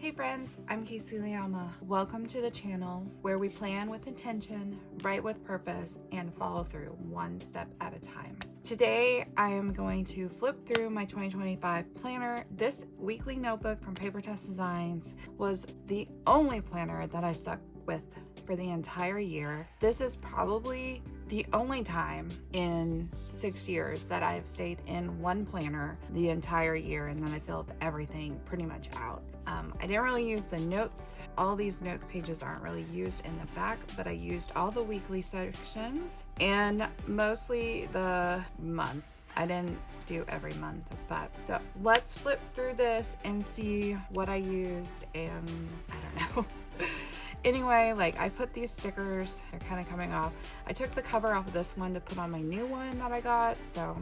Hey friends, I'm Kasey. Welcome to the channel where we plan with intention, write with purpose, and follow through one step at a time. Today, I am going to flip through my 2025 planner. This weekly notebook from Paper Test Designs was the only planner that I stuck with for the entire year. This is probably the only time in 6 years that I've stayed in one planner the entire year, and then I filled everything pretty much out. I didn't really use the notes. All these notes pages aren't really used in the back, but I used all the weekly sections and mostly the months. I didn't do every month, but so let's flip through this and see what I used, and I don't know. Anyway, like I put these stickers, they're kind of coming off. I took the cover off of this one to put on my new one that I got, so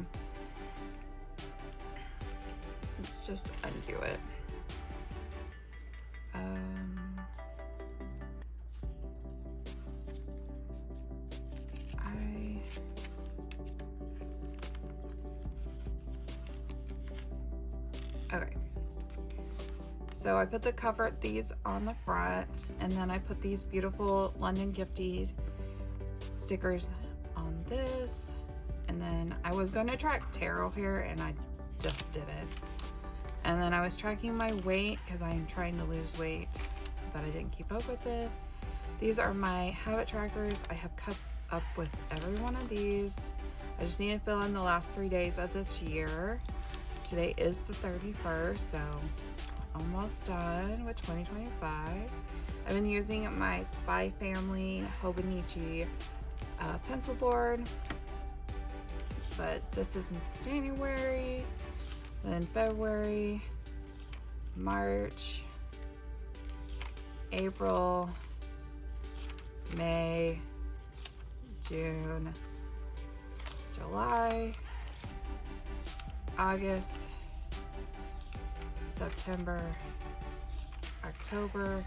let's just undo it. Okay. So I put the cover, these on the front, and then I put these beautiful London Gifties stickers on this. And then I was going to track tarot here, and I just didn't. And then I was tracking my weight because I am trying to lose weight, but I didn't keep up with it. These are my habit trackers. I have kept up with every one of these. I just need to fill in the last 3 days of this year. Today is the 31st, so almost done with 2025. I've been using my Spy Family Hobonichi pencil board, but this is January, then February, March, April, May, June, July, August, September, October,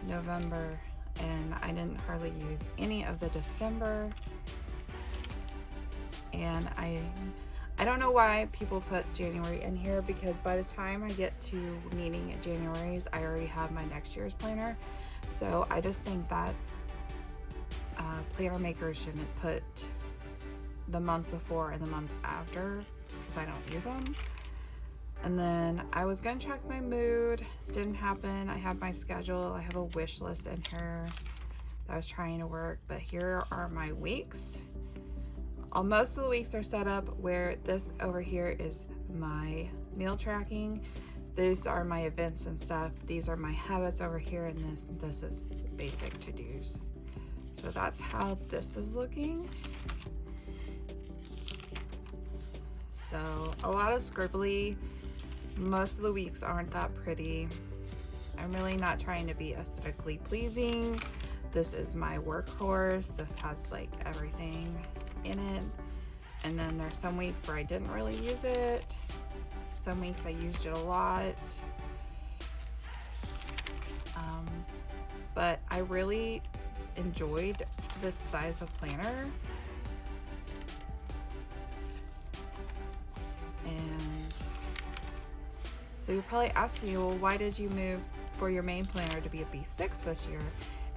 November, and I didn't hardly use any of the December. And I don't know why people put January in here, because by the time I get to needing January's, I already have my next year's planner. So I just think that planner makers shouldn't put the month before and the month after, because I don't use them. And then I was gonna check my mood, didn't happen. I have my schedule, I have a wish list in here that I was trying to work, but here are my weeks. Most of the weeks are set up where this over here is my meal tracking. These are my events and stuff. These are my habits over here, and this is basic to-dos. So that's how this is looking. So a lot of scribbly. Most of the weeks aren't that pretty. I'm really not trying to be aesthetically pleasing. This is my workhorse. This has like everything in it. And then there's some weeks where I didn't really use it. Some weeks I used it a lot. But I really enjoyed this size of planner. So you're probably asking me, well, why did you move for your main planner to be a B6 this year?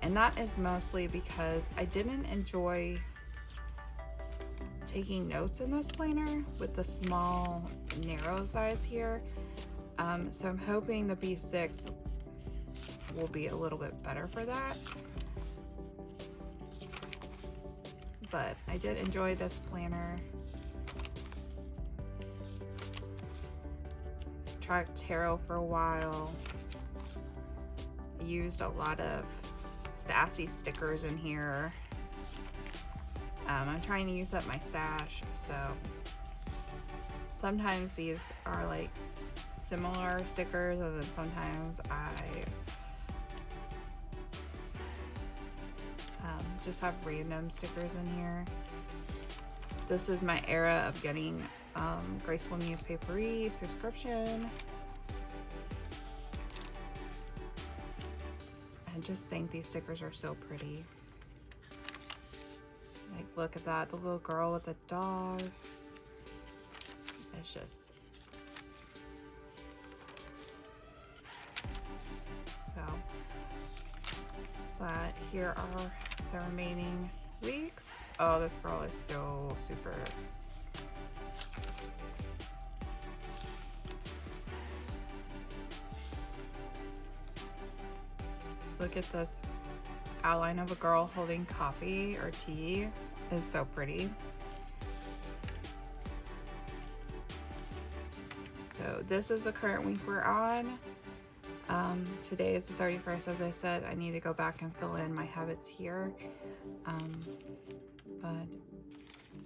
And that is mostly because I didn't enjoy taking notes in this planner with the small, narrow size here. So I'm hoping the B6 will be a little bit better for that. But I did enjoy this planner. Tracked tarot for a while. I used a lot of sassy stickers in here. I'm trying to use up my stash, so sometimes these are like similar stickers, and then sometimes I just have random stickers in here. This is my era of getting Graceful Newspapery subscription. I just think these stickers are so pretty. Like, look at that, the little girl with the dog. It's just But here are the remaining weeks. Oh, this girl is so super. Look at this outline of a girl holding coffee or tea. Is so pretty. So this is the current week we're on. Today is the 31st. As I said, I need to go back and fill in my habits here. But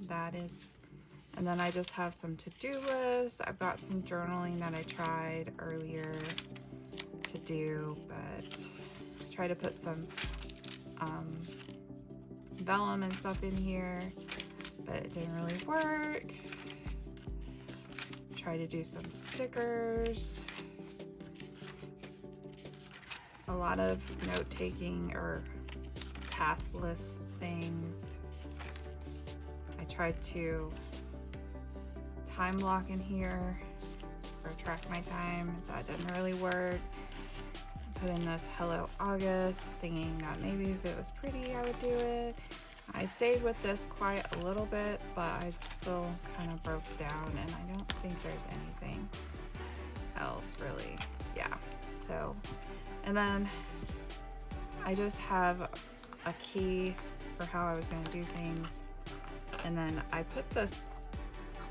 that is, and then I just have some to-do lists. I've got some journaling that I tried earlier to do, but try to put some vellum and stuff in here, but it didn't really work. Try to do some stickers. A lot of note-taking or task list things. I tried to time block in here or track my time. That didn't really work. Put in this Hello August, thinking that maybe if it was pretty I would do it. I stayed with this quite a little bit, but I still kind of broke down, and I don't think there's anything else really. Yeah, so, and then I just have a key for how I was going to do things, and then I put this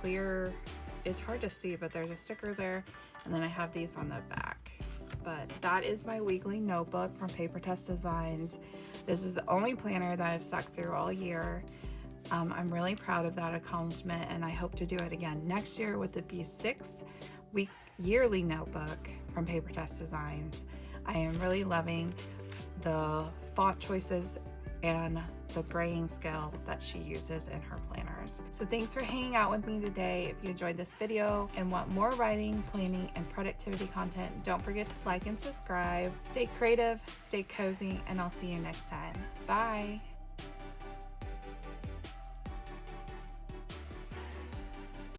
clear, it's hard to see, but there's a sticker there, and then I have these on the back. But that is my weekly notebook from Paper Test Designs. This is the only planner that I've stuck through all year. I'm really proud of that accomplishment, and I hope to do it again next year with the B6 yearly notebook from Paper Test Designs. I am really loving the font choices and the graying scale that she uses in her planners. So thanks for hanging out with me today. If you enjoyed this video and want more writing, planning, and productivity content, don't forget to like and subscribe. Stay creative, stay cozy, and I'll see you next time. Bye.